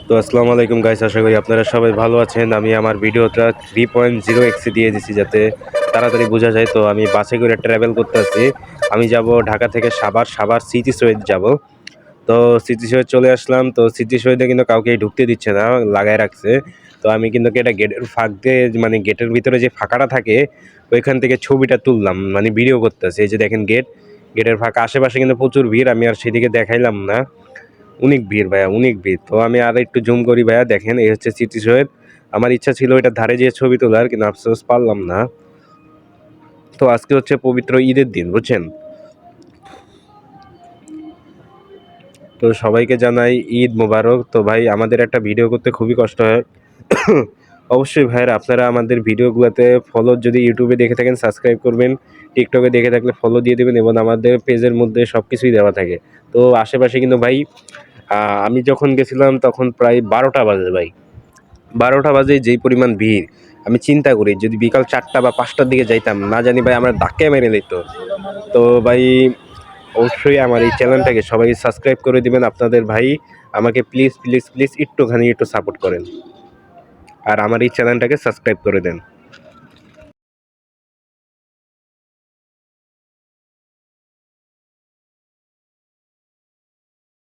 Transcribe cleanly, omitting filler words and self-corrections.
তো আসসালামু আলাইকুম গাইস, আশা করি আপনারা সবাই ভালো আছেন। আমি আমার ভিডিওটা 3.0x দিয়ে দিছি যাতে তাড়াতাড়ি বোঝা যায়। তো আমি বাসে করে ট্রাভেল করতেছি। আমি যাব ঢাকা থেকে সাভার সিটি সৈয়দ যাব। তো সিটি সৈয়দ চলে আসলাম। তো সিটি সৈয়দে কিন্তু কাউকে ঢুকতে দিচ্ছে না, লাগায় রাখছে। তো আমি কিন্তু এটা গেটের ফাঁক দিয়ে, মানে গেটের ভিতরে যে ফাঁকাটা থাকে ওইখান থেকে ছবিটা তুললাম, মানে ভিডিও করতেছি। এই যে দেখেন গেটের ফাঁকা, আশেপাশে কিন্তু প্রচুর ভিড়। আমি আর সেদিকে দেখাইলাম না, অনেক ভিড় ভাইয়া, অনেক ভিড়। তো আমি আর একটু জুম করি ভাইয়া, দেখেন এই হচ্ছে সিটি সৈয়দ। আমার ইচ্ছা ছিল এটার ধারে যেয়ে ছবি তোলার, কিন্তু আফসোস পারলাম না। তো আজকে হচ্ছে পবিত্র ঈদের দিন, বুঝছেন। তো সবাইকে জানাই ঈদ মোবারক। তো ভাই আমাদের একটা ভিডিও করতে খুবই কষ্ট হয়। অবশ্যই ভাইয়েরা, আপনারা আমাদের ভিডিওগুলোতে ফলো, যদি ইউটিউবে দেখে থাকেন সাবস্ক্রাইব করবেন, টিকটকে দেখে থাকলে ফলো দিয়ে দেবেন, এবং আমাদের পেজের মধ্যে সব কিছুই দেওয়া থাকে। তো আশেপাশে কিন্তু ভাই, আমি যখন গেছিলাম তখন প্রায় 12টা বাজে ভাই। 12টা বাজে যেই পরিমাণ ভিড়, আমি চিন্তা করি যদি বিকাল 4টা বা 5টার দিকে যাইতাম, না জানি ভাই আমার ধাক্কা মেরে নিত। তো ভাই অবশ্যই আমার এই চ্যানেলটাকে সবাই সাবস্ক্রাইব করে দিবেন। আপনাদের ভাই আমাকে প্লিজ প্লিজ প্লিজ একটু সাপোর্ট করেন, আর আমার এই চ্যানেলটাকে সাবস্ক্রাইব করে দেন।